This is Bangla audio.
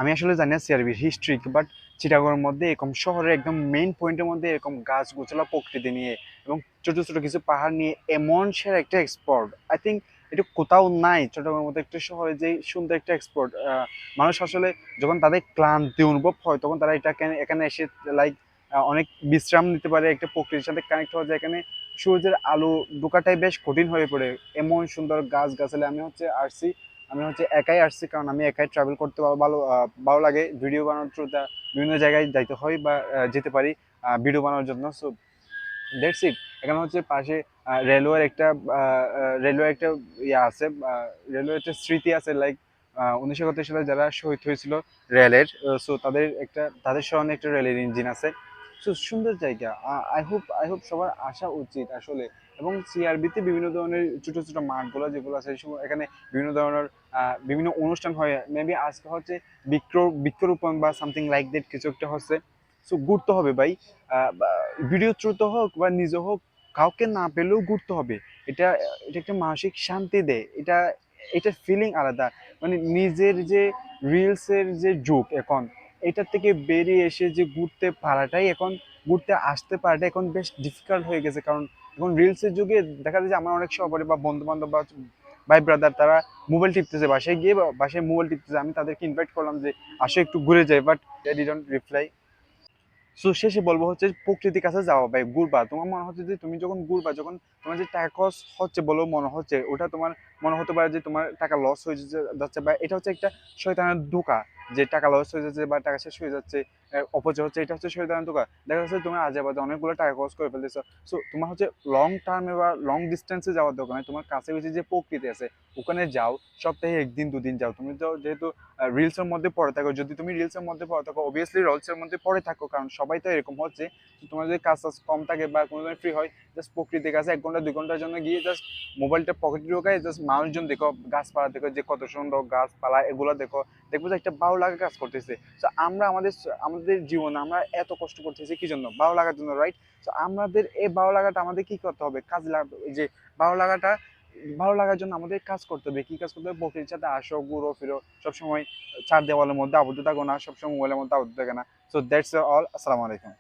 আমি আসলে জানি না সিআরবির হিস্ট্রি, বাট চিটাগংয়ের মধ্যে এরকম শহরের একদম মেইন পয়েন্টের মধ্যে এরকম গাছ গোছালা প্রকৃতি নিয়ে এবং ছোট ছোট কিছু পাহাড় নিয়ে এমন সেরা একটা এক্সপোর্ট, আই থিঙ্ক এটা কোথাও নাই চট্টগ্রামের মতো একটা শহরে যে সুন্দর একটা এক্সপোর্ট। মানুষ আসলে যখন তাদের ক্লান্তি অনুভব হয় তখন তারা এটা এখানে এসে লাইক অনেক বিশ্রাম নিতে পারে, একটা প্রকৃতির সাথে কানেক্ট হওয়া যায়। এখানে সূর্যের আলো ঢোকাটাই বেশ কঠিন হয়ে পড়ে, এমন সুন্দর গাছ গাছালি। আমি হচ্ছে একাই আসছি, কারণ আমি একাই ট্রাভেল করতে ভালো লাগে। ভিডিও বানানোর থ্রু বিভিন্ন জায়গায় যাইতে হয় বা যেতে পারি ভিডিও বানানোর জন্য। So that's it. এখানে হচ্ছে পাশে রেলওয়ের একটা রেলওয়ে একটা ইয়ে আছে, রেলওয়ে একটা স্মৃতি আছে, লাইক 1971 সালে যারা শহীদ হয়েছিল রেলের, সো তাদের স্মরণে একটা রেলের ইঞ্জিন আছে। সো সুন্দর জায়গা। আই হোপ সবার আসা উচিত আসলে। এবং সিআরবিতে বিভিন্ন ধরনের ছোট ছোট মাঠগুলো যেগুলো আছে, এই সময় এখানে বিভিন্ন ধরনের বিভিন্ন অনুষ্ঠান হয়। মেবি আজকে হচ্ছে বৃক্ষরোপণ বা সামথিং লাইক দ্যাট কিছু একটা হচ্ছে। সো ঘুরতে হবে ভাই, ভিডিও থ্রুতে হোক বা নিজে হোক, কাউকে না পেলেও ঘুরতে হবে। এটা এটা একটা মানসিক শান্তি দেয়। এটার ফিলিং আলাদা। মানে নিজের যে রিলসের যে যুগ এখন, এটার থেকে বেরিয়ে এসে যে ঘুরতে আসতে পারাটা এখন বেশ ডিফিকাল্ট হয়ে গেছে। কারণ এখন রিলসের যুগে দেখা যায় যে আমার অনেক সহপাঠী বা বন্ধু বান্ধব বা ভাই ব্রাদার তারা মোবাইল টিপতেছে, বাসায় মোবাইল টিপতেছে। আমি তাদেরকে ইনভাইট করলাম যে আসো একটু ঘুরে যাই, but they didn't reply. So শেষে বলবো হচ্ছে প্রকৃতির কাছে যাওয়া ভাই, ঘুরবা। তোমার মনে হচ্ছে যে তুমি যখন ঘুরবা, যখন তোমার যে টাকা খরচ হচ্ছে বলেও মনে হচ্ছে, ওটা তোমার মনে হতে পারে যে তোমার টাকা লস হয়ে যাচ্ছে, বা এটা হচ্ছে একটা শয়তানের ধোঁকা। যে টাকা লস হয়ে যাচ্ছে বা টাকা শেষ হয়ে যাচ্ছে, অপচয় হচ্ছে, এটা হচ্ছে শয়তানের ধোঁকা। দেখা যাচ্ছে তুমি আজে বাজে অনেকগুলো টাকা খরচ করে ফেলতেছো। সো তোমার হচ্ছে লং টার্মে বা লং ডিস্টেন্সে যাওয়ার দরকার নেই। তোমার কাছে বেশি যে প্রকৃতি আছে ওখানে যাও, সপ্তাহে একদিন দুদিন যাও। তুমি তো যেহেতু রিলসের মধ্যে পড়ে থাকো, যদি তুমি রিলসের মধ্যে পড়ে থাকো অবভিয়াসলি রিলসের মধ্যে পড়ে থাকো, কারণ সবাই তো এরকম হচ্ছে। তোমার যদি কাজ টাজ কম থাকে বা কোনো ধরনের ফ্রি হয়, জাস্ট প্রকৃতির কাছে 1 ঘন্টা 2 ঘন্টার জন্য গিয়ে জাস্ট মোবাইলটা পকেটে ঢোকায় জাস্ট মানুষজন দেখো, গাছপালা দেখো যে কত সুন্দর গাছপালা, এগুলো দেখো। দেখবো যে একটা ভালো লাগা কাজ করতেছে। তো আমরা আমাদের জীবনে আমরা এত কষ্ট করতেছি কি জন্য? ভালো লাগার জন্য, রাইট? তো আমাদের এই ভালো লাগাটা আমাদের কি করতে হবে? কাজে লাগবে। এই যে ভালো লাগাটা ভালো লাগার জন্য আমাদের কাজ করতে হবে। কি কাজ করতে হবে? প্রকৃতির সাথে আসো, ঘুরো ফিরো। সবসময় চার দেওয়ালের মধ্যে আবদ্ধ থাকো না, সবসময় মোবাইলের মধ্যে আবদ্ধ থাকে না। So that's all. আসসালামু আলাইকুম।